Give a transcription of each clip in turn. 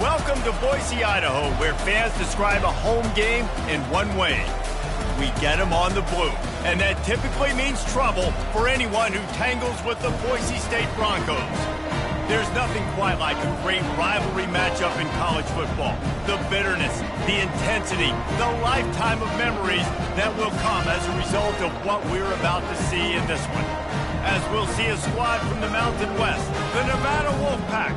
Welcome to Boise, Idaho, where fans describe a home game in one way. We get them on the blue, and that typically means trouble for anyone who tangles with the Boise State Broncos. There's nothing quite like a great rivalry matchup in college football. The bitterness, the intensity, the lifetime of memories that will come as a result of what we're about to see in this one. As we'll see a squad from the Mountain West, the Nevada Wolfpack,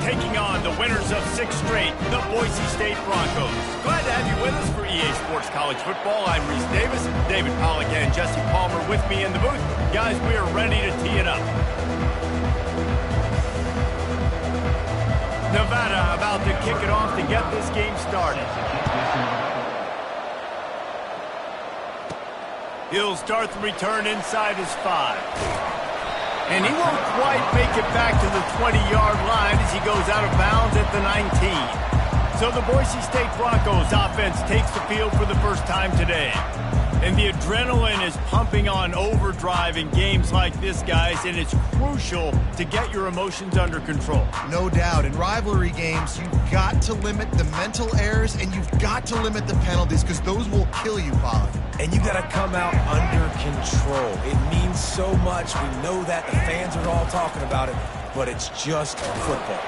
taking on the winners of 6 straight, the Boise State Broncos. Glad to have you with us for EA Sports College Football. I'm Reese Davis, David Pollack and Jesse Palmer with me in the booth. Guys, we are ready to tee it up. Nevada about to kick it off to get this game started. He'll start the return inside his 5. And he won't quite make it back to the 20-yard line as he goes out of bounds at the 19. So the Boise State Broncos offense takes the field for the first time today. And the adrenaline is pumping on overdrive in games like this, guys, and it's crucial to get your emotions under control. No doubt. In rivalry games, you've got to limit the mental errors and you've got to limit the penalties because those will kill you, Pollack. And you got to come out under control. It means so much. We know that. The fans are all talking about it, but it's just football.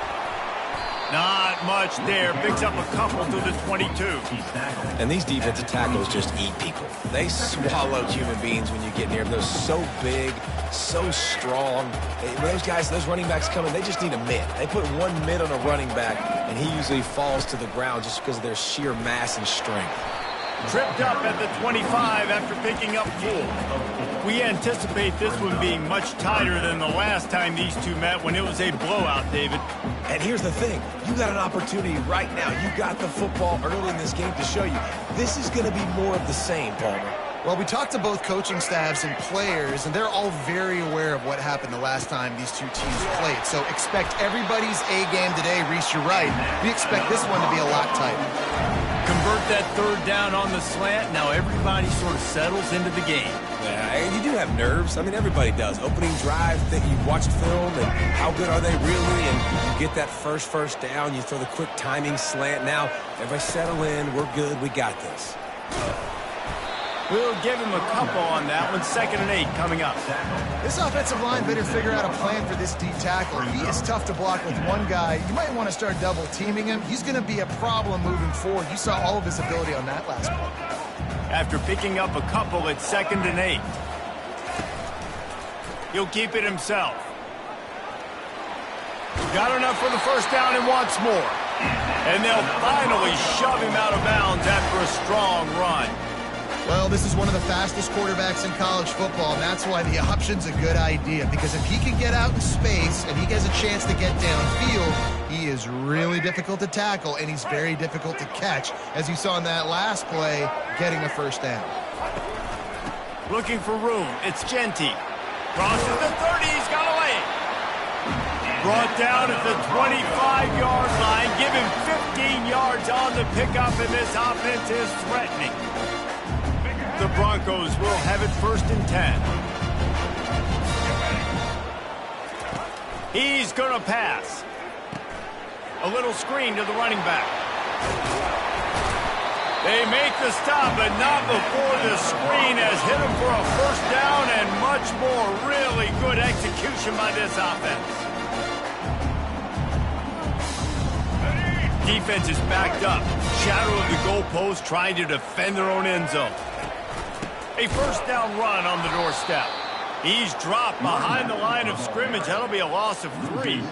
Not much there. Picks up a couple to the 22. And these defensive tackles just eat people. They swallow human beings when you get near them. They're so big, so strong. When those guys, those running backs come in, they just need a mid. They put one mid on a running back, and he usually falls to the ground just because of their sheer mass and strength. Tripped up at the 25 after picking up 4. We anticipate this one being much tighter than the last time these two met when it was a blowout, David. And here's the thing. You got an opportunity right now. You got the football early in this game to show you. This is going to be more of the same, Palmer. Well, we talked to both coaching staffs and players, and they're all very aware of what happened the last time these two teams played. So expect everybody's A game today. Reese, you're right. We expect this one to be a lot tighter. Convert that 3rd down on the slant. Now everybody sort of settles into the game. Yeah, and you do have nerves. I mean, everybody does. Opening drive, that you've watched film, and how good are they really? And you get that first down. You throw the quick timing slant. Now, everybody settle in. We're good. We got this. We'll give him a couple on that one. 2nd and 8 coming up. This offensive line better figure out a plan for this D tackle. He is tough to block with one guy. You might want to start double teaming him. He's going to be a problem moving forward. You saw all of his ability on that last play. After picking up a couple at 2nd and 8. He'll keep it himself. Got enough for the 1st down and wants more. And they'll finally shove him out of bounds after a strong run. Well, this is one of the fastest quarterbacks in college football, and that's why the option's a good idea. Because if he can get out in space and he gets a chance to get downfield, he is really difficult to tackle, and he's very difficult to catch. As you saw in that last play, getting a 1st down. Looking for room. It's Genty. Crosses the 30. He's got away. Brought down at the 25-yard line. Give him 15 yards on the pickup, and this offense is threatening. The Broncos will have it 1st and 10. He's going to pass. A little screen to the running back. They make the stop, but not before the screen has hit him for a 1st down and much more. Really good execution by this offense. Defense is backed up. Shadow of the goalpost trying to defend their own end zone. A 1st down run on the doorstep. He's dropped behind the line of scrimmage. That'll be a loss of 3.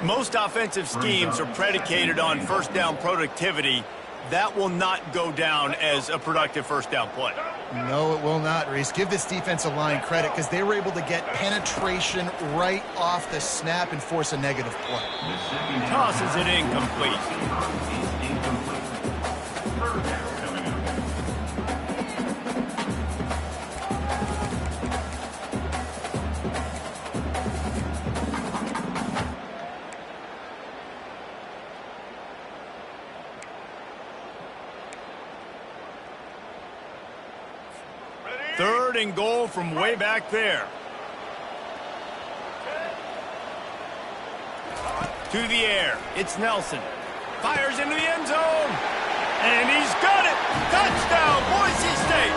Most offensive schemes are predicated on 1st down productivity. That will not go down as a productive 1st down play. No, it will not, Reese. Give this defensive line credit because they were able to get penetration right off the snap and force a negative play. Tosses it incomplete. 3rd and goal from way back there. To the air. It's Nelson. Fires into the end zone. And he's got it. Touchdown, Boise State.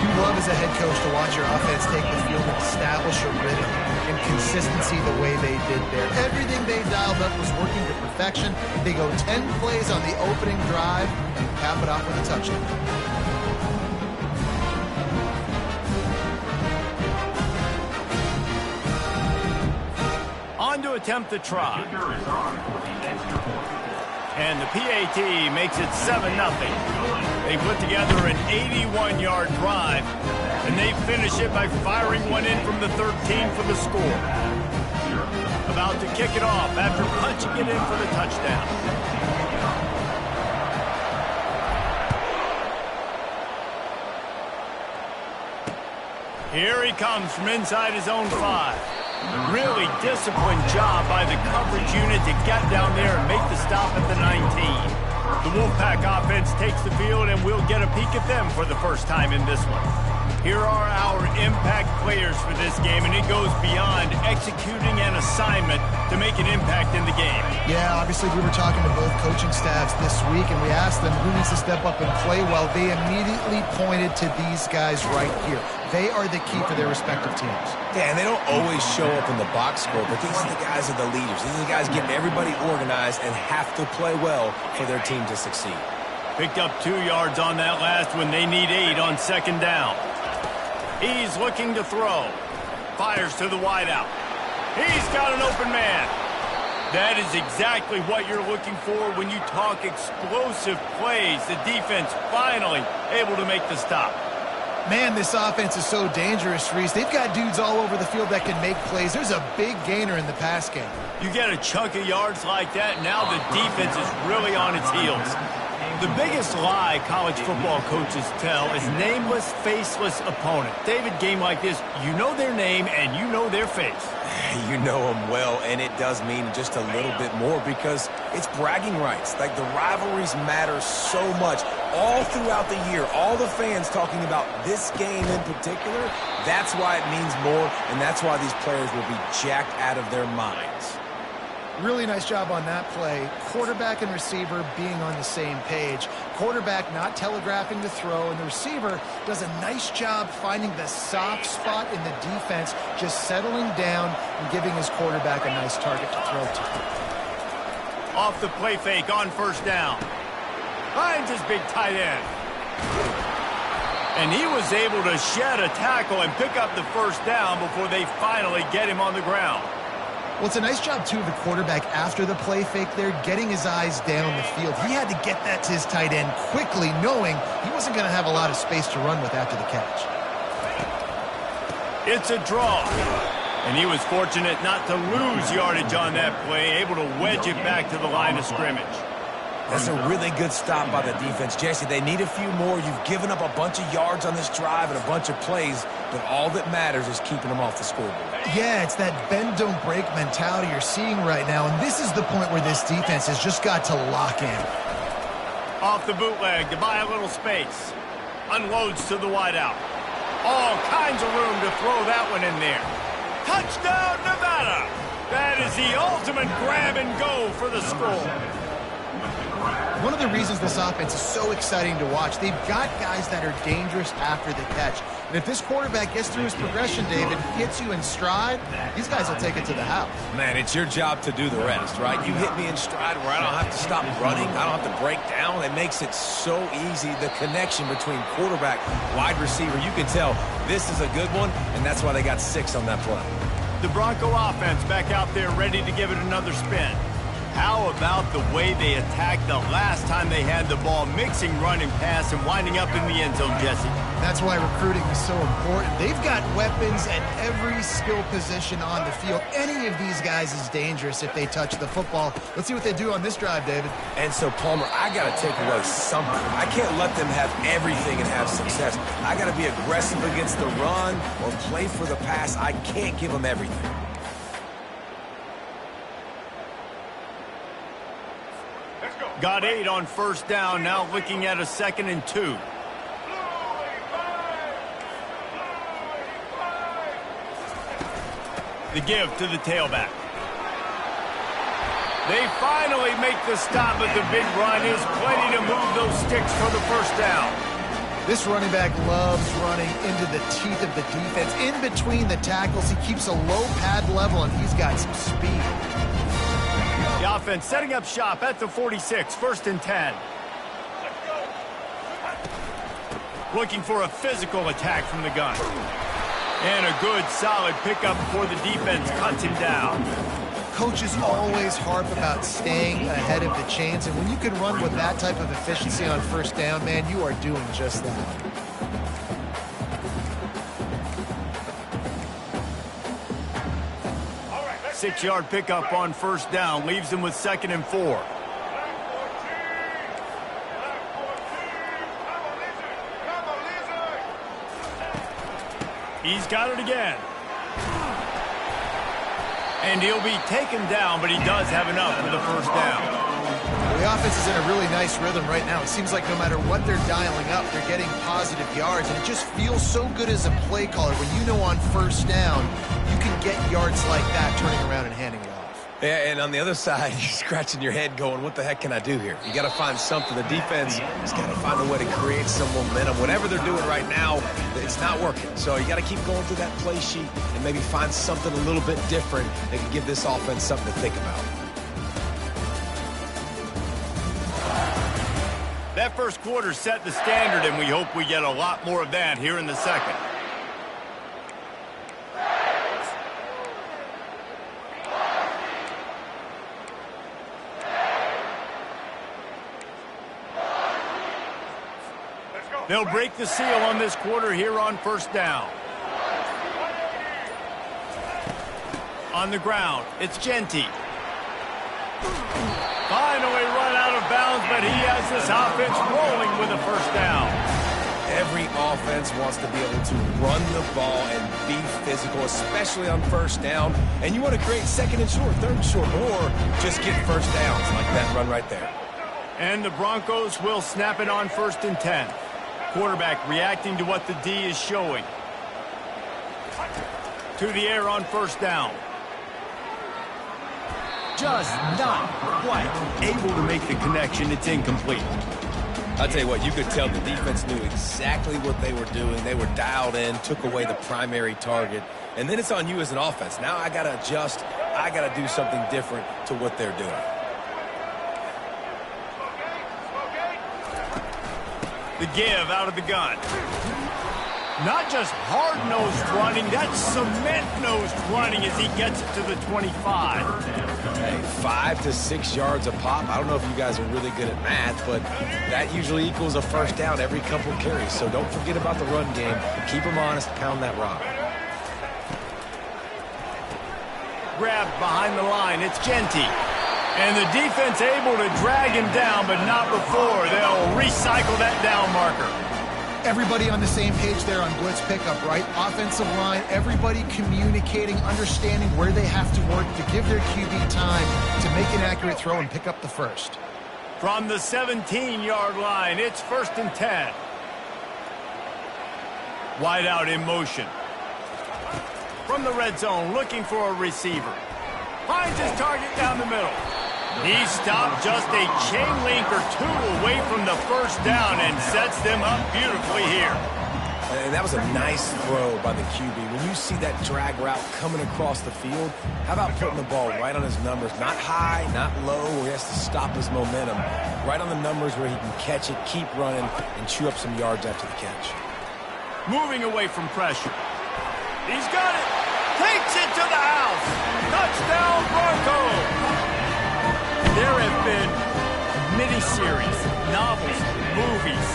You love as a head coach to watch your offense take the field and establish a rhythm and consistency the way they did there. Everything they dialed up was working to perfection. They go 10 plays on the opening drive and cap it off with a touchdown. On to attempt the try. And the PAT makes it 7-0. They put together an 81-yard drive, and they finish it by firing one in from the 13 for the score. About to kick it off after punching it in for the touchdown. Here he comes from inside his own 5. Really disciplined job by the coverage unit to get down there and make the stop at the 19. The Wolfpack offense takes the field, and we'll get a peek at them for the first time in this one. Here are our impact players for this game, and it goes beyond executing an assignment to make an impact in the game. Yeah, obviously we were talking to both coaching staffs this week, and we asked them who needs to step up and play well. They immediately pointed to these guys right here. They are the key for their respective teams. Yeah, and they don't always show up in the box score, but these are the guys that are the leaders. These are the guys getting everybody organized and have to play well for their team to succeed. Picked up 2 yards on that last one. They need 8 on second down. He's looking to throw. Fires to the wideout. He's got an open man. That is exactly what you're looking for when you talk explosive plays. The defense finally able to make the stop. Man, this offense is so dangerous, Reese. They've got dudes all over the field that can make plays. There's a big gainer in the pass game. You get a chunk of yards like that, now the defense is really on its heels. The biggest lie college football coaches tell is nameless, faceless opponent. David, game like this, you know their name and you know their face. You know them well, and it does mean just a little bit more because it's bragging rights. Like, the rivalries matter so much all throughout the year. All the fans talking about this game in particular, that's why it means more, and that's why these players will be jacked out of their minds. Really nice job on that play. Quarterback and receiver being on the same page. Quarterback not telegraphing the throw, and the receiver does a nice job finding the soft spot in the defense, just settling down and giving his quarterback a nice target to throw to. Off the play fake on first down. Finds his big tight end. And he was able to shed a tackle and pick up the first down before they finally get him on the ground. Well, it's a nice job, too, of the quarterback after the play fake there, getting his eyes down the field. He had to get that to his tight end quickly, knowing he wasn't going to have a lot of space to run with after the catch. It's a draw. And he was fortunate not to lose yardage on that play, able to wedge it back to the line of scrimmage. That's a really good stop by the defense. Jesse, they need a few more. You've given up a bunch of yards on this drive and a bunch of plays, but all that matters is keeping them off the scoreboard. Yeah, it's that bend, don't break mentality you're seeing right now, and this is the point where this defense has just got to lock in. Off the bootleg to buy a little space. Unloads to the wideout. All kinds of room to throw that one in there. Touchdown, Nevada! That is the ultimate grab and go for the score. One of the reasons this offense is so exciting to watch, they've got guys that are dangerous after the catch. And if this quarterback gets through his progression, David, hits you in stride, these guys will take it to the house. Man, it's your job to do the rest, right? You hit me in stride where I don't have to stop running, I don't have to break down. It makes it so easy. The connection between quarterback, wide receiver, you can tell this is a good one, and that's why they got 6 on that play. The Bronco offense back out there ready to give it another spin. How about the way they attacked the last time they had the ball, mixing run and pass and winding up in the end zone, Jesse? That's why recruiting is so important. They've got weapons at every skill position on the field. Any of these guys is dangerous if they touch the football. Let's see what they do on this drive, David. And so, Palmer, I got to take away something. I can't let them have everything and have success. I got to be aggressive against the run or play for the pass. I can't give them everything. Got 8 on first down, now looking at a 2nd and 2. The give to the tailback. They finally make the stop, but the big run is plenty to move those sticks for the first down. This running back loves running into the teeth of the defense. In between the tackles, he keeps a low pad level, and he's got some speed. The offense setting up shop at the 46, 1st and 10. Looking for a physical attack from the gun. And a good, solid pickup before the defense cuts him down. Coaches always harp about staying ahead of the chains, and when you can run with that type of efficiency on 1st down, man, you are doing just that. Six-yard pickup on 1st down leaves him with 2nd and 4. He's got it again. And he'll be taken down, but he does have enough for the 1st down. The offense is in a really nice rhythm right now. It seems like no matter what they're dialing up, they're getting positive yards, and it just feels so good as a play caller when you know on 1st down you can get yards like that turning around and handing it off. Yeah, and on the other side, you're scratching your head going, what the heck can I do here? You got to find something. The defense has got to find a way to create some momentum. Whatever they're doing right now, it's not working. So you got to keep going through that play sheet and maybe find something a little bit different that can give this offense something to think about. That 1st quarter set the standard, and we hope we get a lot more of that here in the 2nd. They'll break the seal on this quarter here on 1st down. On the ground, it's Ncaa25. Finally run out of bounds, but he has this offense rolling with a 1st down. Every offense wants to be able to run the ball and be physical, especially on 1st down. And you want to create 2nd and short, 3rd and short, or just get 1st downs like that run right there. And the Broncos will snap it on 1st and 10. Quarterback reacting to what the D is showing. To the air on 1st down. Just not quite able to make the connection. It's incomplete. I'll tell you what, you could tell the defense knew exactly what they were doing. They were dialed in, took away the primary target, and then it's on you as an offense. Now I got to adjust. I got to do something different to what they're doing. The give out of the gun. Not just hard-nosed running, that's cement-nosed running as he gets it to the 25. Hey, 5 to 6 yards a pop. I don't know if you guys are really good at math, but that usually equals a 1st down every couple carries. So don't forget about the run game. Keep them honest, pound that rock. Grabbed behind the line, it's Ncaa25. And the defense able to drag him down, but not before they'll recycle that down marker. Everybody on the same page there on blitz pickup, right? Offensive line, everybody communicating, understanding where they have to work to give their QB time to make an accurate throw and pick up the 1st. From the 17-yard line, it's 1st and 10. Wide out in motion. From the red zone, looking for a receiver. Finds his target down the middle. He stopped just a chain link or two away from the 1st down and sets them up beautifully here. And that was a nice throw by the QB. When you see that drag route coming across the field, how about putting the ball right on his numbers? Not high, not low, where he has to stop his momentum. Right on the numbers where he can catch it, keep running, and chew up some yards after the catch. Moving away from pressure. He's got it. Takes it to the house. Touchdown, Broncos. There have been miniseries, novels, movies,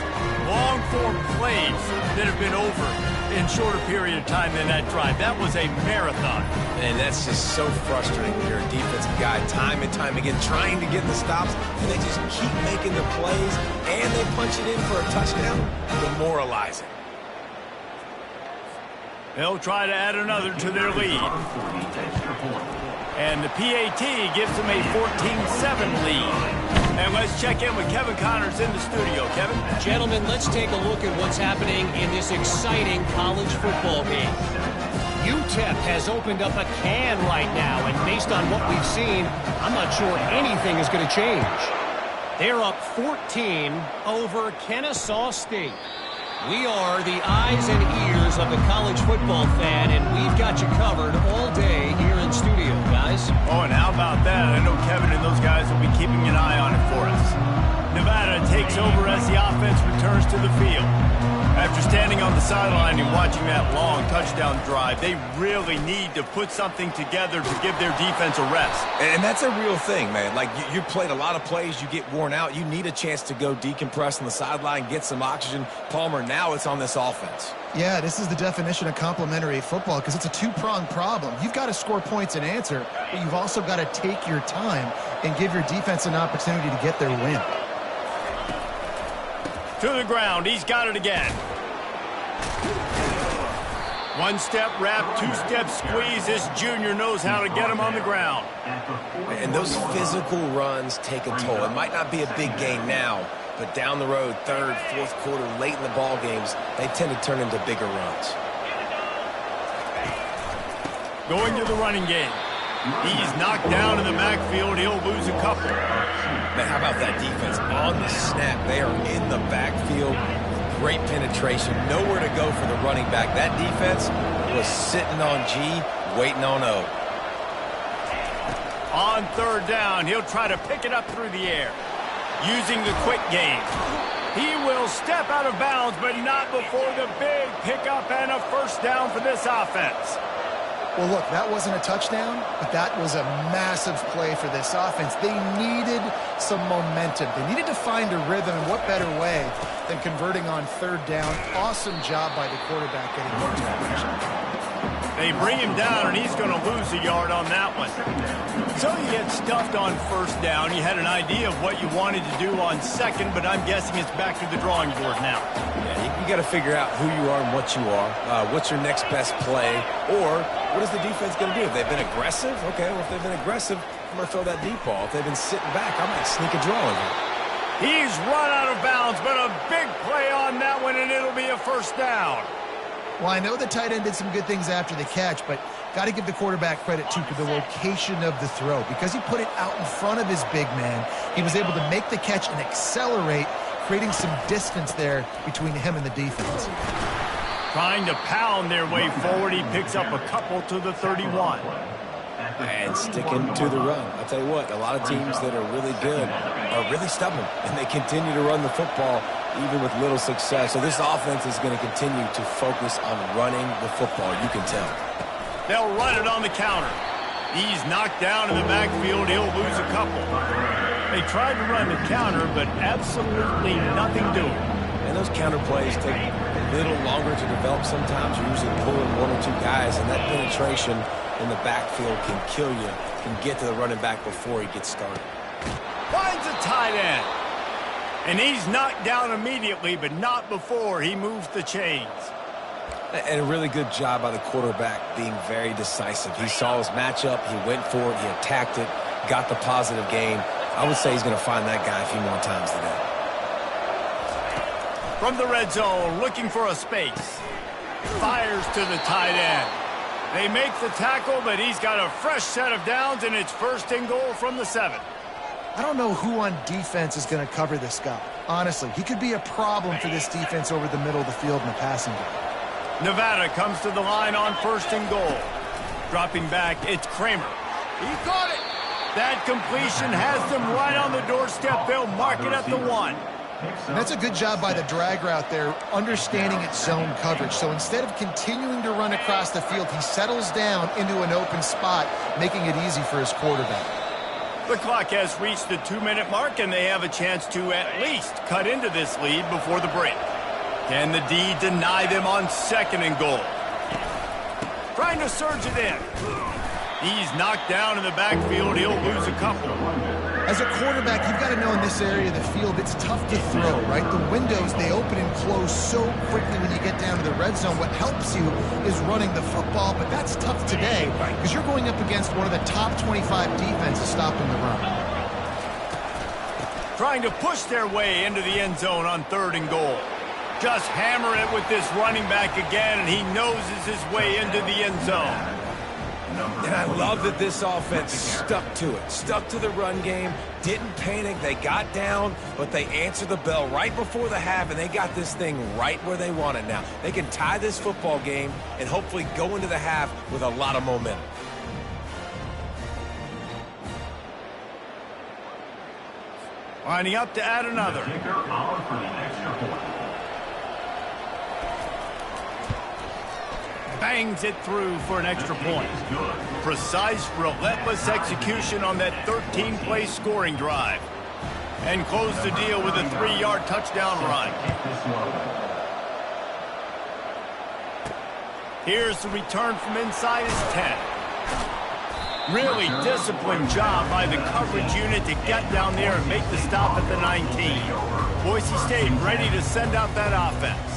long-form plays that have been over in shorter period of time than that drive. That was a marathon. And that's just so frustrating when you're a defensive guy time and time again trying to get the stops, and they just keep making the plays, and they punch it in for a touchdown. Demoralizing. They'll try to add another to their lead. And the PAT gives them a 14-7 lead. And let's check in with Kevin Connors in the studio. Kevin? Gentlemen, let's take a look at what's happening in this exciting college football game. UTEP step has opened up a can right now, and based on what we've seen, I'm not sure anything is going to change. They're up 14 over Kennesaw State. We are the eyes and ears of the college football fan, and we've got you covered all day here in studio, guys. Oh, and how about that? I know Kevin and those guys will be keeping an eye on it for us. Nevada takes over as the offense returns to the field. After standing on the sideline and watching that long touchdown drive, they really need to put something together to give their defense a rest. And that's a real thing, man. Like, you played a lot of plays, you get worn out. You need a chance to go decompress on the sideline, get some oxygen. Palmer, now it's on this offense. Yeah, this is the definition of complementary football because it's a two-pronged problem. You've got to score points and answer, but you've also got to take your time and give your defense an opportunity to get their win. To the ground, he's got it again. One-step wrap, two-step squeeze. This junior knows how to get him on the ground. And those physical runs take a toll. It might not be a big gain now, but down the road, third, fourth quarter, late in the ball games, they tend to turn into bigger runs. Going to the running game. He's knocked down in the backfield. He'll lose a couple. Man, how about that defense? On the snap, they are in the backfield. Great penetration. Nowhere to go for the running back. That defense was sitting on G, waiting on O. On third down, he'll try to pick it up through the air. Using the quick game. He will step out of bounds, but not before the big pickup and a first down for this offense. Well, look, that wasn't a touchdown, but that was a massive play for this offense. They needed some momentum. They needed to find a rhythm, and what better way than converting on third down. Awesome job by the quarterback getting into action. They bring him down, and he's going to lose a yard on that one. So you get stuffed on first down. You had an idea of what you wanted to do on second, but I'm guessing it's back to the drawing board now. Yeah, you got to figure out who you are and what you are. What's your next best play? Or what is the defense going to do? If they've been aggressive, okay, well, if they've been aggressive, I'm going to throw that deep ball. If they've been sitting back, I might sneak a draw in here. He's run out of bounds, but a big play on that one, and it'll be a first down. Well, I know the tight end did some good things after the catch, but got to give the quarterback credit, too, for the location of the throw. Because he put it out in front of his big man, he was able to make the catch and accelerate, creating some distance there between him and the defense. Trying to pound their way forward, he picks up a couple to the 31. And sticking to the run. I'll tell you what, a lot of teams that are really good are really stubborn, and they continue to run the football even with little success. So this offense is going to continue to focus on running the football, you can tell. They'll run it on the counter. He's knocked down in the backfield. He'll lose a couple. They tried to run the counter, but absolutely nothing doing. And those counter plays take a little longer to develop sometimes. You're usually pulling one or two guys, and that penetration in the backfield can kill you, can get to the running back before he gets started. Finds a tight end. And he's knocked down immediately, but not before he moves the chains. And a really good job by the quarterback being very decisive. He saw his matchup, he went for it, he attacked it, got the positive gain. I would say he's going to find that guy a few more times today. From the red zone, looking for a space. Fires to the tight end. They make the tackle, but he's got a fresh set of downs, and it's first and goal from the 7. I don't know who on defense is going to cover this guy. Honestly, he could be a problem for this defense over the middle of the field in the passing game. Nevada comes to the line on first and goal. Dropping back, it's Kramer. He caught it. That completion has them right on the doorstep. They'll mark it at the 1. And that's a good job by the drag route there, understanding its zone coverage. So instead of continuing to run across the field, he settles down into an open spot, making it easy for his quarterback. The clock has reached the 2-minute mark, and they have a chance to at least cut into this lead before the break. Can the D deny them on second and goal? Trying to surge it in. He's knocked down in the backfield. He'll lose a couple. As a quarterback, you've got to know in this area of the field, it's tough to throw, right? The windows, they open and close so quickly when you get down to the red zone. What helps you is running the football, but that's tough today because you're going up against one of the top 25 defenses stopping the run. Trying to push their way into the end zone on third and goal. just hammer it with this running back again, and he noses his way into the end zone. And I love that this offense stuck to it, stuck to the run game, didn't panic. They got down, but they answered the bell right before the half, and they got this thing right where they want it now. They can tie this football game and hopefully go into the half with a lot of momentum. Lining up to add another. Bangs it through for an extra point. Precise, relentless execution on that 13-play scoring drive. And close the deal with a 3-yard touchdown run. Here's the return from inside his 10. Really disciplined job by the coverage unit to get down there and make the stop at the 19. Boise State ready to send out that offense.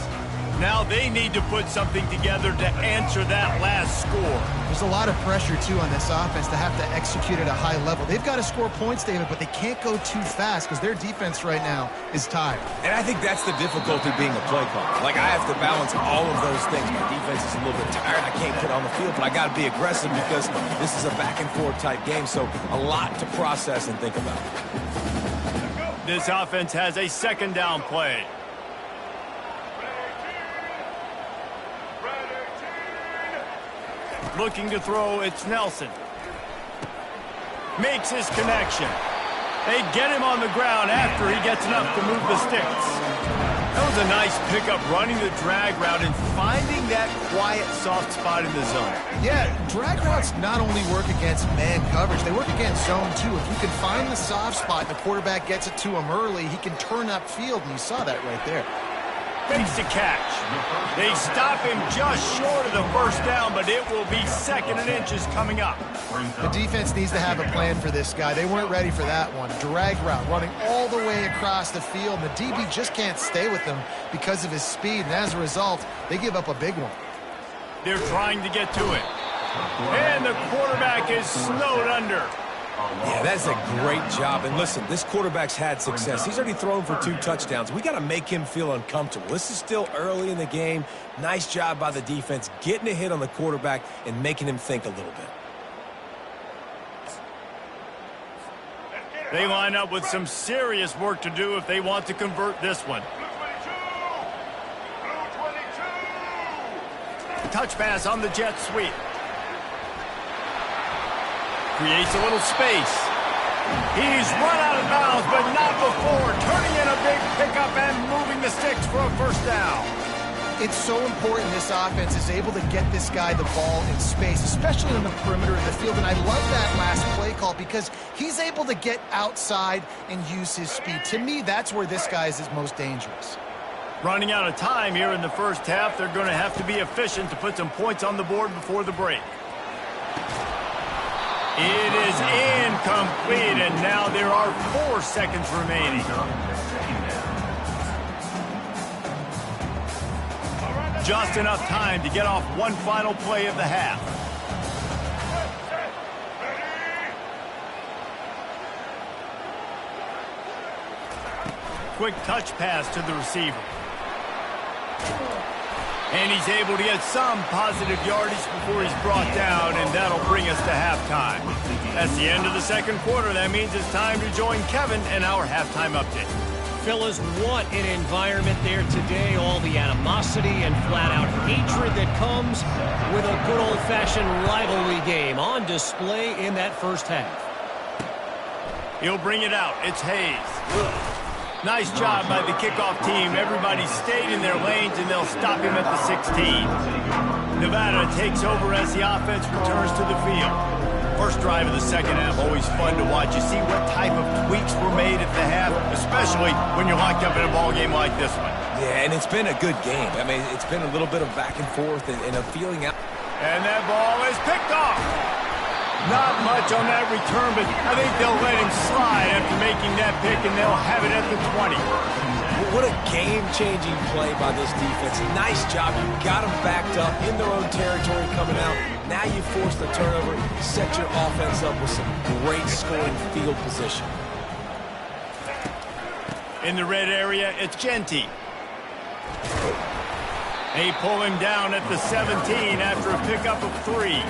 Now they need to put something together to answer that last score. There's a lot of pressure, too, on this offense to have to execute at a high level. They've got to score points, David, but they can't go too fast because their defense right now is tired. And I think that's the difficulty being a play caller. Like, I have to balance all of those things. My defense is a little bit tired. I can't put on the field, but I got to be aggressive because this is a back-and-forth type game, so a lot to process and think about. This offense has a second down play. Looking to throw, it's Nelson. Makes his connection. They get him on the ground after he gets enough to move the sticks. That was a nice pickup, running the drag route and finding that quiet, soft spot in the zone. Yeah, drag routes not only work against man coverage, they work against zone, too. If you can find the soft spot and the quarterback gets it to him early, he can turn upfield, and you saw that right there. Makes the catch. They stop him just short of the first down, but it will be second and inches coming up. The defense needs to have a plan for this guy. They weren't ready for that one. Drag route running all the way across the field. The DB just can't stay with him because of his speed, and as a result, they give up a big one. They're trying to get to it. And the quarterback is snowed under. Yeah, that's a great job. And listen, this quarterback's had success. He's already thrown for 2 touchdowns. We got to make him feel uncomfortable. This is still early in the game. Nice job by the defense, getting a hit on the quarterback and making him think a little bit. They line up with some serious work to do if they want to convert this one. Touch pass on the jet sweep. Creates a little space. He's run out of bounds, but not before. Turning in a big pickup and moving the sticks for a first down. It's so important this offense is able to get this guy the ball in space, especially on the perimeter of the field. And I love that last play call because he's able to get outside and use his speed. To me, that's where this guy is his most dangerous. Running out of time here in the first half. They're going to have to be efficient to put some points on the board before the break. It is incomplete, and now there are 4 seconds remaining. Just enough time to get off one final play of the half. Quick touch pass to the receiver. And he's able to get some positive yardage before he's brought down, and that'll bring us to halftime. That's the end of the second quarter. That means it's time to join Kevin and our halftime update. Fellas, what an environment there today. All the animosity and flat-out hatred that comes with a good old-fashioned rivalry game on display in that first half. He'll bring it out. It's Hayes. Nice job by the kickoff team. Everybody stayed in their lanes, and they'll stop him at the 16. Nevada takes over as the offense returns to the field. First drive of the second half, always fun to watch. You see what type of tweaks were made at the half, especially when you're locked up in a ball game like this one. Yeah, and it's been a good game. I mean, it's been a little bit of back and forth and a feeling out. And that ball is picked off. Not much on that return, but I think they'll let him slide after making that pick, and they'll have it at the 20. What a game-changing play by this defense. Nice job. You got them backed up in their own territory coming out. Now you force the turnover, set your offense up with some great scoring field position. In the red area, it's Genty. They pull him down at the 17 after a pickup of 3.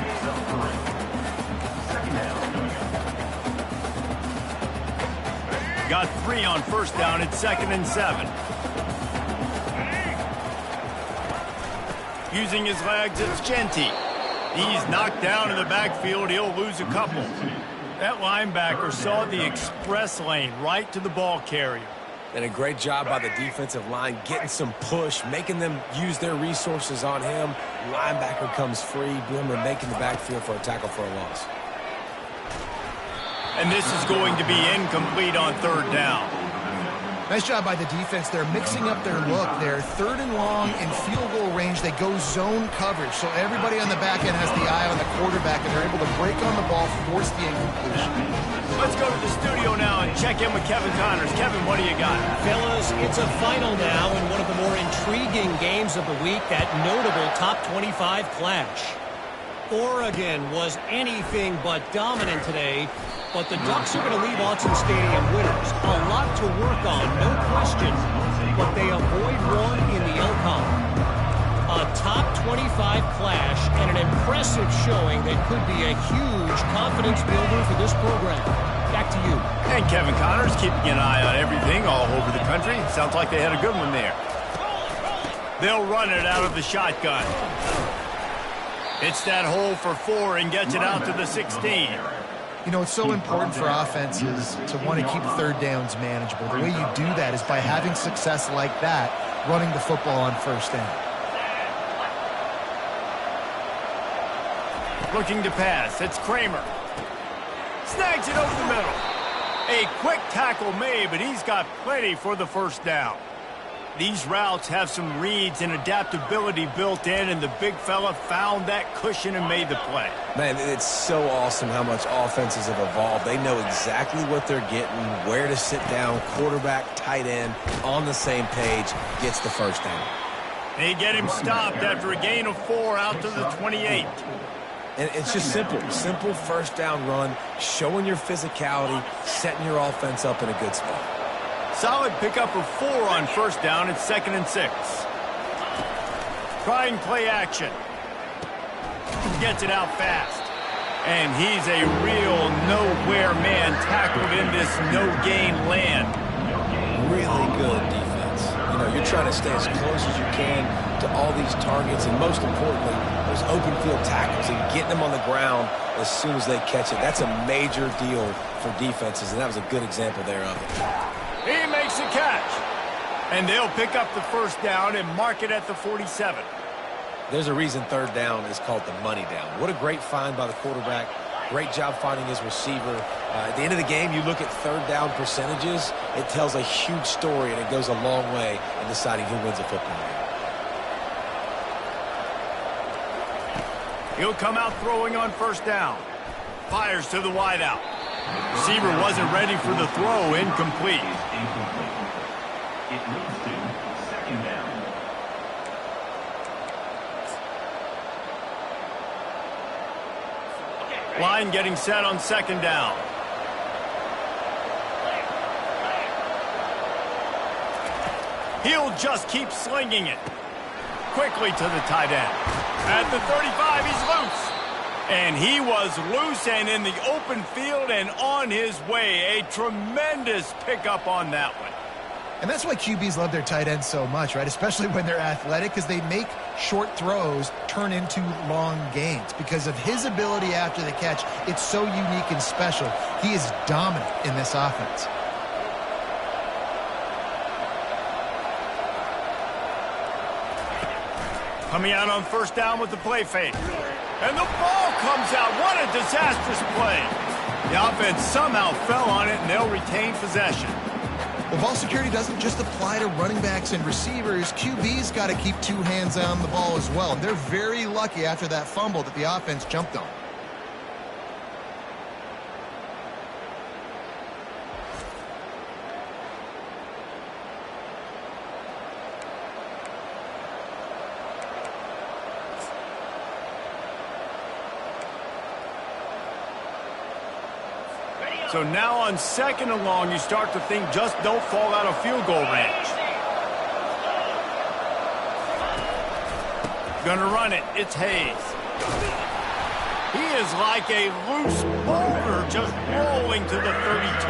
Got 3 on first down at 2nd and 7. Using his legs, it's Ncaa25. He's knocked down in the backfield. He'll lose a couple. That linebacker saw the express lane right to the ball carrier. And a great job by the defensive line, getting some push, making them use their resources on him. Linebacker comes free, boom, and making the backfield for a tackle for a loss. And this is going to be incomplete on 3rd down. Nice job by the defense. They're mixing up their look. They're 3rd and long in field goal range. They go zone coverage. So everybody on the back end has the eye on the quarterback, and they're able to break on the ball, force the incompletion. Let's go to the studio now and check in with Kevin Connors. Kevin, what do you got? Fellas, it's a final now in one of the more intriguing games of the week, that notable top 25 clash. Oregon was anything but dominant today, but the Ducks are going to leave Autzen Stadium winners. A lot to work on, no question, but they avoid one in the Ncaa. A top 25 clash and an impressive showing that could be a huge confidence builder for this program. Back to you. And Kevin Connors keeping an eye on everything all over the country. Sounds like they had a good one there. They'll run it out of the shotgun. It's that hole for 4 and gets it out to the 16. You know, it's so important for offenses to want to keep 3rd downs manageable. The way you do that is by having success like that, running the football on 1st down. Looking to pass. It's Kramer. Snags it over the middle. A quick tackle made, but he's got plenty for the 1st down. These routes have some reads and adaptability built in, and the big fella found that cushion and made the play. Man, it's so awesome how much offenses have evolved. They know exactly what they're getting, where to sit down, quarterback, tight end, on the same page, gets the 1st down. They get him stopped after a gain of 4 out to the 28. And it's just simple 1st down run, showing your physicality, setting your offense up in a good spot. Solid pickup of 4 on 1st down. It's 2nd and 6. Trying play action. Gets it out fast. And he's a real nowhere man tackled in this no-gain land. Really good defense. You know, you're trying to stay as close as you can to all these targets, and most importantly, those open field tackles and getting them on the ground as soon as they catch it. That's a major deal for defenses, and that was a good example there of it. He makes a catch. And they'll pick up the 1st down and mark it at the 47. There's a reason 3rd down is called the money down. What a great find by the quarterback. Great job finding his receiver. At the end of the game, you look at 3rd down percentages. It tells a huge story, and it goes a long way in deciding who wins a football game. He'll come out throwing on 1st down. Fires to the wideout. Receiver wasn't ready for the throw. Incomplete. It leads to 2nd down. Line getting set on 2nd down. He'll just keep slinging it. Quickly to the tight end. At the 35, he's loose. And he was loose and in the open field and on his way. A tremendous pickup on that one. And that's why QBs love their tight ends so much, right? Especially when they're athletic, because they make short throws turn into long gains. Because of his ability after the catch, it's so unique and special. He is dominant in this offense. Coming out on 1st down with the play fake. And the ball comes out. What a disastrous play. The offense somehow fell on it, and they'll retain possession. Well, ball security doesn't just apply to running backs and receivers. QB's got to keep 2 hands on the ball as well. And they're very lucky after that fumble that the offense jumped on. So now on 2nd and long, you start to think just don't fall out of field goal range. Gonna run it. It's Hayes. He is like a loose boulder just rolling to the 32.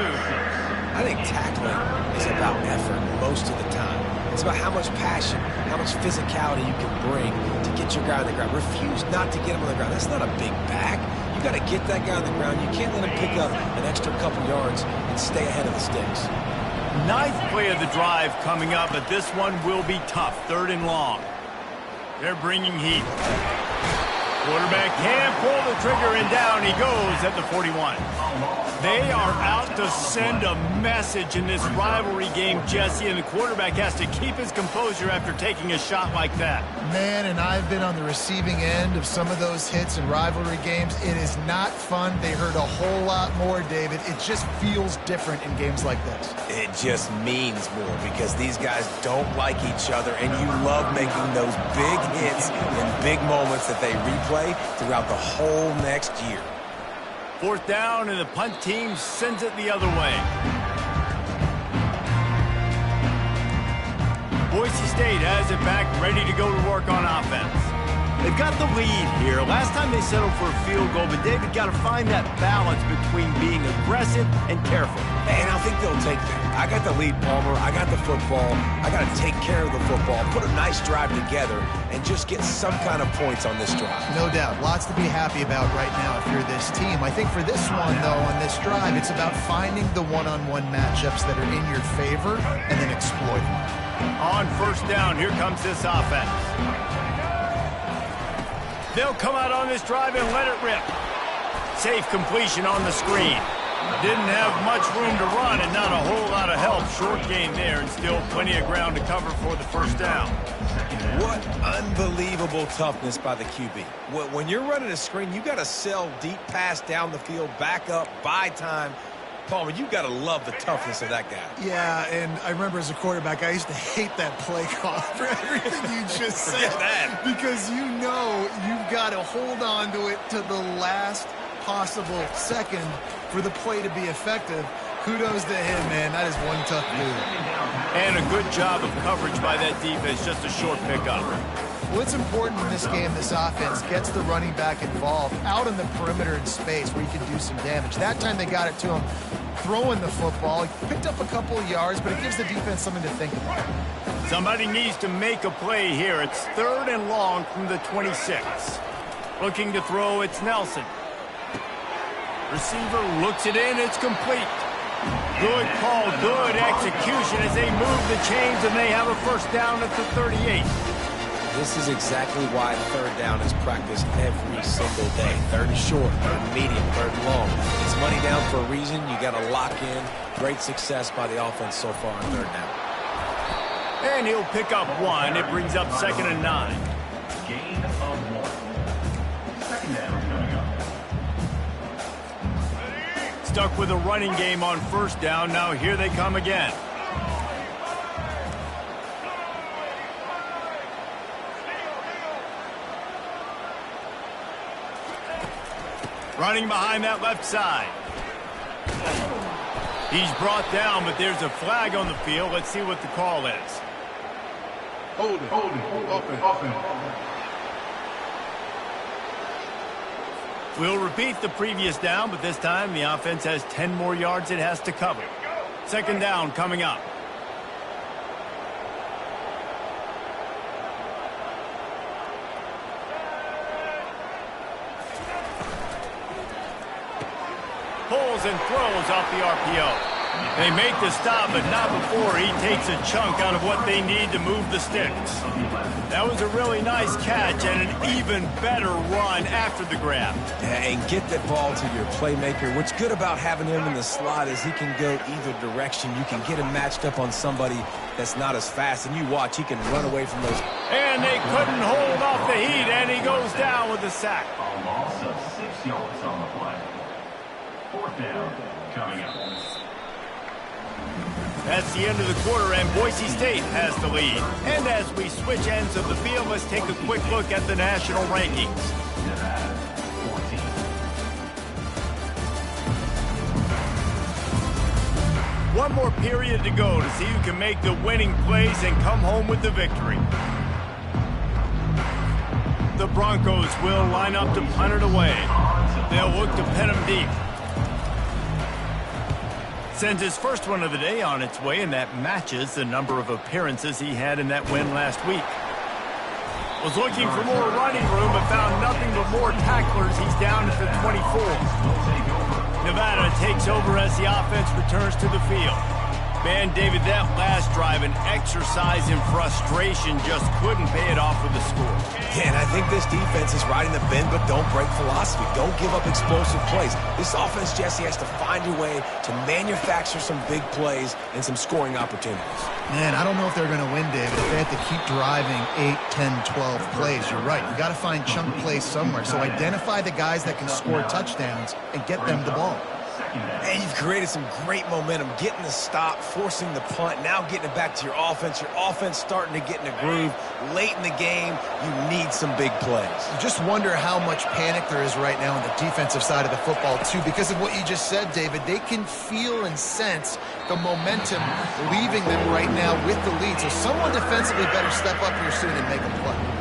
I think tackling is about effort most of the time. It's about how much passion, how much physicality you can bring to get your guy on the ground. Refuse not to get him on the ground. That's not a big back. You got to get that guy on the ground. You can't let him pick up an extra couple yards and stay ahead of the sticks. Ninth play of the drive coming up, but this one will be tough. 3rd and long. They're bringing heat. Quarterback can't pull the trigger, and down he goes at the 41. They are out to send a message in this rivalry game, Jesse, and the quarterback has to keep his composure after taking a shot like that. Man, and I've been on the receiving end of some of those hits in rivalry games. It is not fun. They hurt a whole lot more, David. It just feels different in games like this. It just means more because these guys don't like each other, and you love making those big hits in big moments that they replay throughout the whole next year. 4th down, and the punt team sends it the other way. Boise State has it back, ready to go to work on offense. They've got the lead here. Last time they settled for a field goal, but David got to find that balance between being aggressive and careful. And I think they'll take that. I got the lead, Palmer. I got the football. I got to take care of the football, put a nice drive together, and just get some kind of points on this drive. No doubt. Lots to be happy about right now if you're this team. I think for this one, though, on this drive, it's about finding the one-on-one matchups that are in your favor and then exploiting them. On 1st down, here comes this offense. They'll come out on this drive and let it rip. Safe completion on the screen. Didn't have much room to run and not a whole lot of help. Short gain there and still plenty of ground to cover for the 1st down. What unbelievable toughness by the QB. When you're running a screen, you got to sell deep pass down the field, back up, buy time. Palmer, you got to love the toughness of that guy. Yeah, and I remember as a quarterback, I used to hate that play call for everything you just said. that. Because you know you've got to hold on to it to the last possible second for the play to be effective. Kudos to him, man. That is one tough move. And a good job of coverage by that defense. Just a short pickup. Well, it's important in this game, this offense gets the running back involved out in the perimeter in space where you can do some damage. That time they got it to him throwing the football. He picked up a couple of yards, but it gives the defense something to think about. Somebody needs to make a play here. It's 3rd and long from the 26. Looking to throw, it's Nelson. Receiver looks it in, it's complete. Good call, good execution as they move the chains and they have a 1st down at the 38. This is exactly why 3rd down is practiced every single day. 3rd and short, 3rd and medium, 3rd and long. It's money down for a reason. You got to lock in. Great success by the offense so far on 3rd down. And he'll pick up 1. It brings up 2nd and 9. Gain of 1. 2nd down coming up. Stuck with a running game on 1st down. Now here they come again. Running behind that left side. He's brought down, but there's a flag on the field. Let's see what the call is. Hold it. Open. We'll repeat the previous down, but this time the offense has 10 more yards it has to cover. 2nd down coming up. Pulls and throws off the RPO. They make the stop, but not before he takes a chunk out of what they need to move the sticks. That was a really nice catch and an even better run after the grab. And get that ball to your playmaker. What's good about having him in the slot is he can go either direction. You can get him matched up on somebody that's not as fast, and you watch, he can run away from those. And they couldn't hold off the heat, and he goes down with a sack. A loss of 6 yards on the play. 4th down coming up. That's the end of the quarter, and Boise State has the lead. And as we switch ends of the field, let's take a quick look at the national rankings. Nevada, 14. One more period to go to see who can make the winning plays and come home with the victory. The Broncos will line up to punt it away. They'll look to pin him deep. Sends his first one of the day on its way, and that matches the number of appearances he had in that win last week. Was looking for more running room, but found nothing but more tacklers. He's down at the 24. Nevada takes over as the offense returns to the field. Man, David, that last drive, an exercise in frustration, just couldn't pay it off with the score. Yeah, and I think this defense is riding the bend but don't break philosophy. Don't give up explosive plays. This offense, Jesse, has to find a way to manufacture some big plays and some scoring opportunities. Man, I don't know if they're going to win, David, if they have to keep driving 8, 10, 12 plays. You're right. You got to find chunk plays somewhere. So identify the guys that can score touchdowns and get them the ball. And you've created some great momentum, getting the stop, forcing the punt, now getting it back to your offense. Your offense starting to get in a groove. Late in the game, you need some big plays. You just wonder how much panic there is right now on the defensive side of the football, too, because of what you just said, David. They can feel and sense the momentum leaving them right now with the lead. So someone defensively better step up here soon and make a play.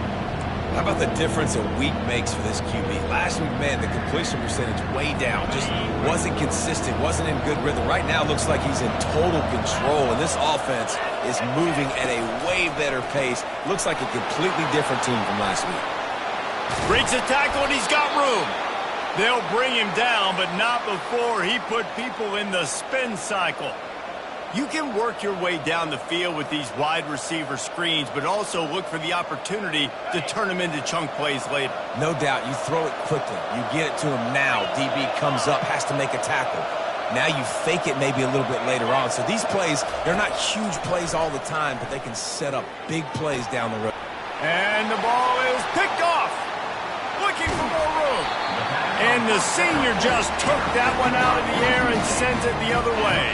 How about the difference a week makes for this QB? Last week, man, the completion percentage way down. Just wasn't consistent, wasn't in good rhythm. Right now, it looks like he's in total control, and this offense is moving at a way better pace. Looks like a completely different team from last week. Breaks a tackle, and he's got room. They'll bring him down, but not before he put people in the spin cycle. You can work your way down the field with these wide receiver screens, but also look for the opportunity to turn them into chunk plays later. No doubt, you throw it quickly. You get it to him now. DB comes up, has to make a tackle. Now you fake it maybe a little bit later on. So these plays, they're not huge plays all the time, but they can set up big plays down the road. And the ball is picked off. Looking for more room. And the senior just took that one out of the air and sends it the other way.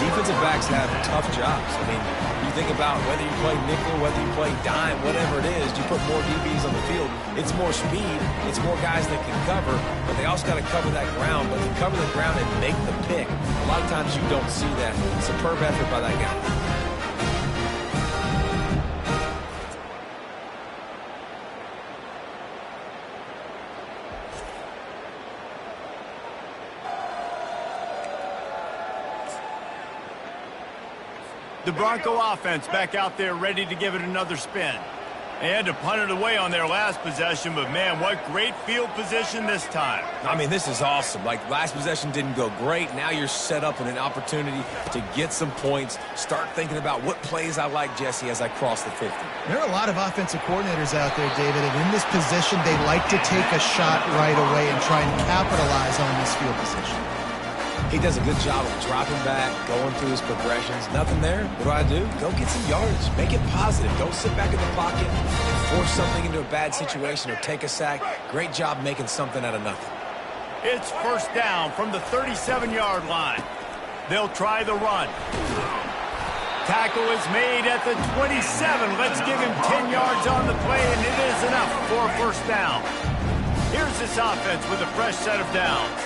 Defensive backs have tough jobs. I mean, you think about whether you play nickel, whether you play dime, whatever it is, you put more DBs on the field. It's more speed. It's more guys that can cover, but they also got to cover that ground. But to cover the ground and make the pick, a lot of times you don't see that. Superb effort by that guy. The Bronco offense back out there ready to give it another spin. They had to punt it away on their last possession, but man, what great field position this time. I mean, this is awesome. Like, last possession didn't go great. Now you're set up in an opportunity to get some points. Start thinking about what plays I like, Jesse, as I cross the 50. There are a lot of offensive coordinators out there, David, and in this position, they like to take a shot right away and try and capitalize on this field position. He does a good job of dropping back, going through his progressions. Nothing there. What do? Go get some yardage. Make it positive. Don't sit back in the pocket and force something into a bad situation or take a sack. Great job making something out of nothing. It's first down from the 37-yard line. They'll try the run. Tackle is made at the 27. Let's give him 10 yards on the play, and it is enough for a first down. Here's this offense with a fresh set of downs.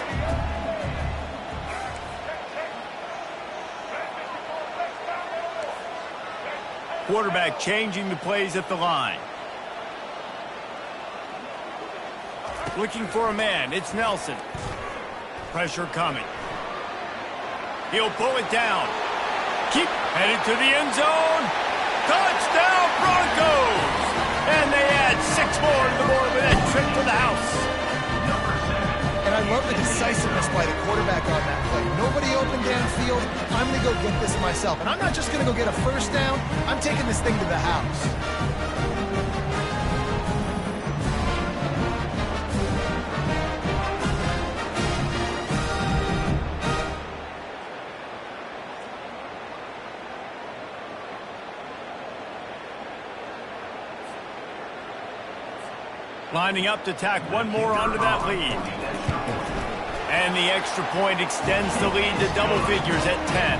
Quarterback changing the plays at the line. Looking for a man. It's Nelson. Pressure coming. He'll pull it down. Keep headed to the end zone. Touchdown Broncos! And they add 6 more to the board with that trip to the house. And I love the decisiveness by the quarterback on that play. Nobody open downfield. I'm going to go get this myself. And I'm not just going to go get a first down. I'm taking this thing to the house. Lining up to tack one more onto that lead. And the extra point extends the lead to double figures at 10.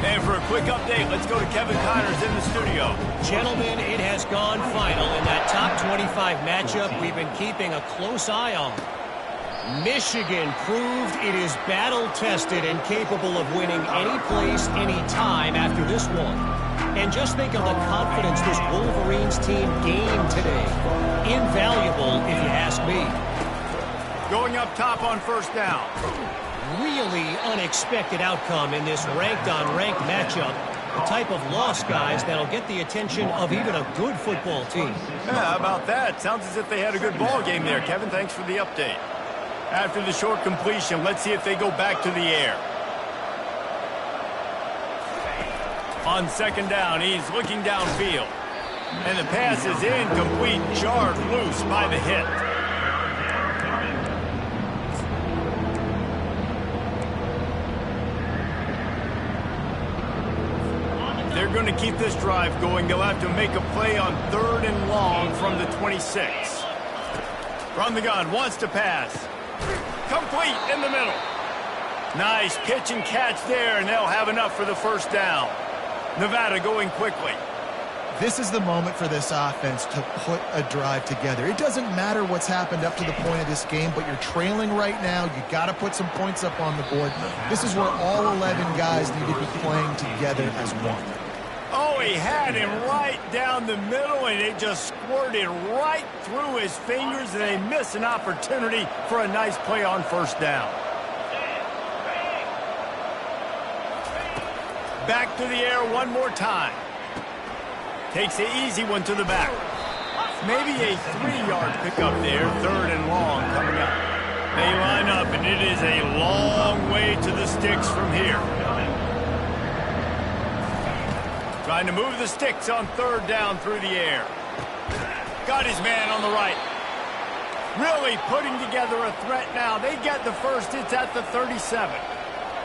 And for a quick update, let's go to Kevin Connors in the studio. Gentlemen, it has gone final in that top 25 matchup we've been keeping a close eye on. Michigan proved it is battle-tested and capable of winning any place, any time after this one. And just think of the confidence this Wolverines team gained today. Invaluable, if you ask me. Going up top on first down. Really unexpected outcome in this ranked-on-ranked matchup. The type of loss, guys, that'll get the attention of even a good football team. Yeah, how about that? Sounds as if they had a good ball game there. Kevin, thanks for the update. After the short completion, let's see if they go back to the air. On second down, he's looking downfield. And the pass is incomplete, jarred loose by the hit. They're going to keep this drive going. They'll have to make a play on 3rd and long from the 26. From the gun, wants to pass. Complete in the middle. Nice pitch and catch there, and they'll have enough for the first down. Nevada going quickly. This is the moment for this offense to put a drive together. It doesn't matter what's happened up to the point of this game, but you're trailing right now. You got to put some points up on the board. This is where all 11 guys need to be playing together as one. Oh, he had him right down the middle, and it just squirted right through his fingers, and they miss an opportunity for a nice play on first down. Back to the air one more time. Takes the easy one to the back. Maybe a 3-yard pickup there, 3rd and long coming up. They line up, and it is a long way to the sticks from here. Trying to move the sticks on 3rd down through the air. Got his man on the right. Really putting together a threat now. They get the first. It's at the 37.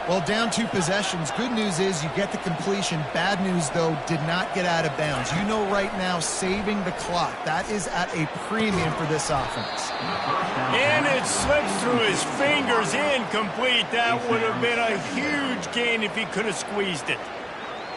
Well, down 2 possessions. Good news is you get the completion. Bad news, though, did not get out of bounds. You know right now, saving the clock. That is at a premium for this offense. And it slips through his fingers, incomplete. That would have been a huge gain if he could have squeezed it.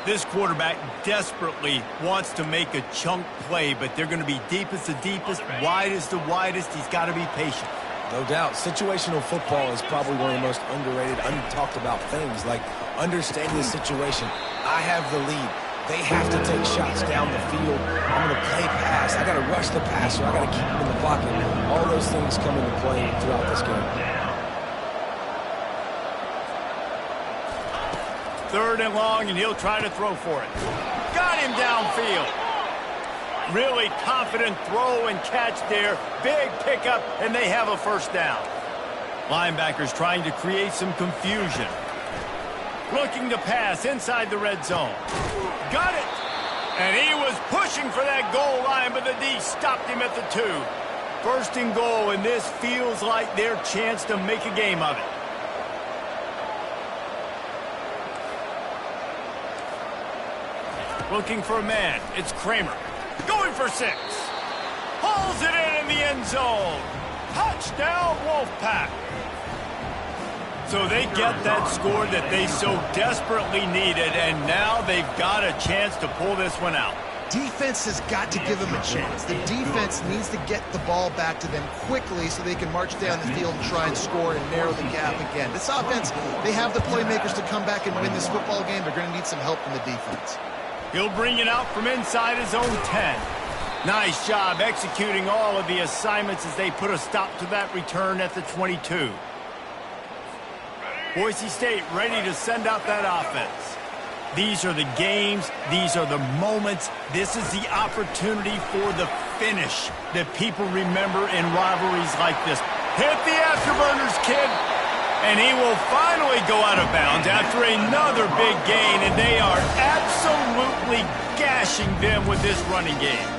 This quarterback desperately wants to make a chunk play, but they're going to be deepest the deepest, widest the widest. He's got to be patient. No doubt. Situational football is probably one of the most underrated, untalked about things, like understanding the situation. I have the lead. They have to take shots down the field. I'm going to play pass. I got to rush the passer. I got to keep him in the pocket. All those things come into play throughout this game. 3rd and long, and he'll try to throw for it. Got him downfield. Really confident throw and catch there. Big pickup, and they have a first down. Linebackers trying to create some confusion. Looking to pass inside the red zone. Got it. And he was pushing for that goal line, but the D stopped him at the 2. 1st and goal, and this feels like their chance to make a game of it. Looking for a man. It's Kramer. Going for 6. Pulls it in the end zone. Touchdown, Wolfpack. So they get that score that they so desperately needed, and now they've got a chance to pull this one out. Defense has got to give them a chance. The defense needs to get the ball back to them quickly so they can march down the field and try and score and narrow the gap again. This offense, they have the playmakers to come back and win this football game. They're going to need some help from the defense. He'll bring it out from inside his own 10. Nice job executing all of the assignments as they put a stop to that return at the 22. Boise State ready to send out that offense. These are the games. These are the moments. This is the opportunity for the finish that people remember in rivalries like this. Hit the afterburners, kid. And he will finally go out of bounds after another big gain, and they are absolutely gashing them with this running game.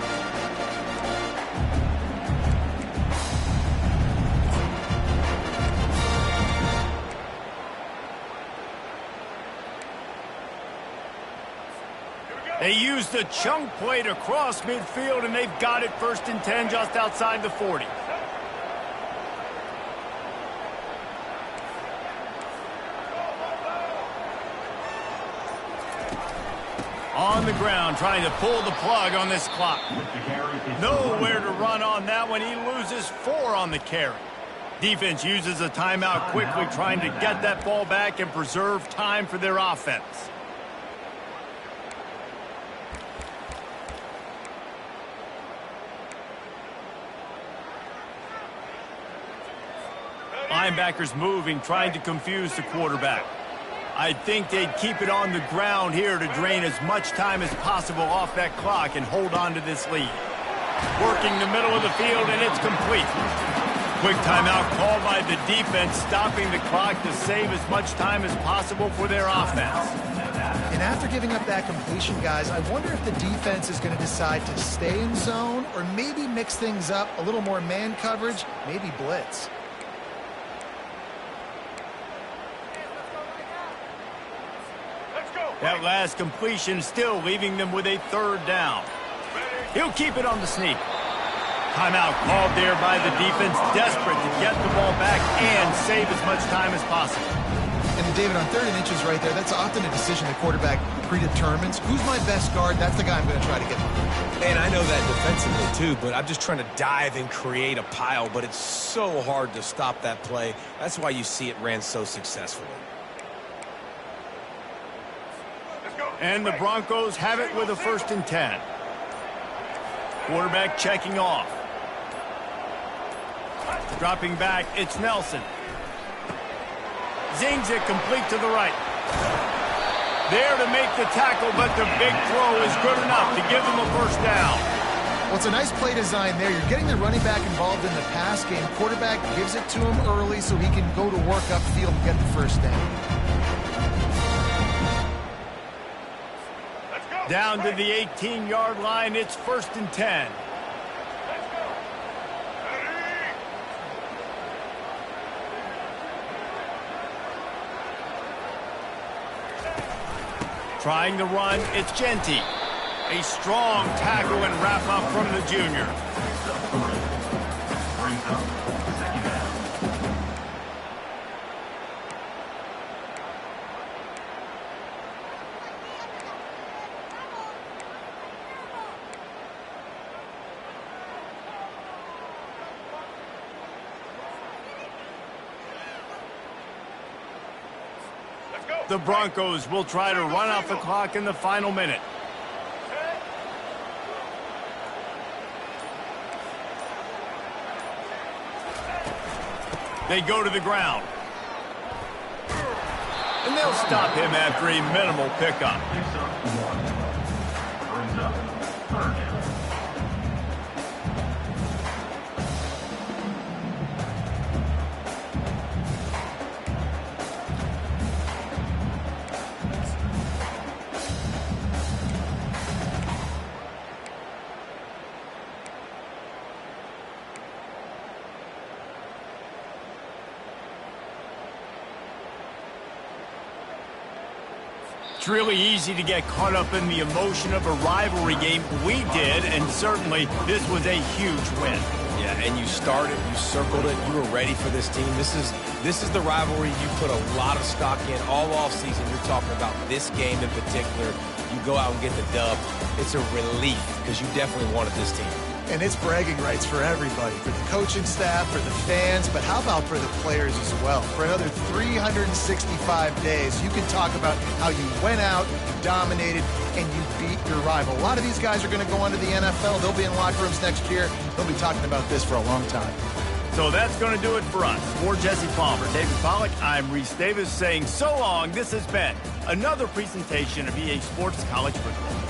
They used the chunk play to cross midfield, and they've got it 1st and 10 just outside the 40. On the ground, trying to pull the plug on this clock. Nowhere to run on that one. He loses 4 on the carry. Defense uses a timeout quickly, trying to get that ball back and preserve time for their offense. Linebackers moving, trying to confuse the quarterback. I think they'd keep it on the ground here to drain as much time as possible off that clock and hold on to this lead. Working the middle of the field, and it's complete. Quick timeout called by the defense, stopping the clock to save as much time as possible for their offense. And after giving up that completion, guys, I wonder if the defense is going to decide to stay in zone or maybe mix things up, a little more man coverage, maybe blitz. That last completion still leaving them with a third down. He'll keep it on the sneak. Timeout called there by the defense, desperate to get the ball back and save as much time as possible. And David, on 3rd and inches right there, that's often a decision the quarterback predetermines. Who's my best guard? That's the guy I'm going to try to get behind. And I know that defensively too, but I'm just trying to dive and create a pile, but it's so hard to stop that play. That's why you see it ran so successfully. And the Broncos have it with a 1st and 10. Quarterback checking off. Dropping back, it's Nelson. Zings it complete to the right. There to make the tackle, but the big throw is good enough to give them a 1st down. Well, it's a nice play design there. You're getting the running back involved in the pass game. Quarterback gives it to him early so he can go to work upfield and get the 1st down. Down to the 18-yard line, it's 1st and 10. Trying to run, it's Genty. A strong tackle and wrap up from the junior. The Broncos will try to run out the clock in the final minute. They go to the ground. And they'll stop him after a minimal pickup. Brings up 3rd down. It's really easy to get caught up in the emotion of a rivalry game. We did, and certainly this was a huge win. Yeah, and you started, you circled it, you were ready for this team. This is the rivalry you put a lot of stock in all offseason. You're talking about this game in particular. You go out and get the dub. It's a relief because you definitely wanted this team. And it's bragging rights for everybody, for the coaching staff, for the fans, but how about for the players as well? For another 365 days, you can talk about how you went out, you dominated, and you beat your rival. A lot of these guys are going to go on to the NFL. They'll be in locker rooms next year. They'll be talking about this for a long time. So that's going to do it for us. For Jesse Palmer, David Pollack, I'm Reese Davis saying so long. This has been another presentation of EA Sports College Football.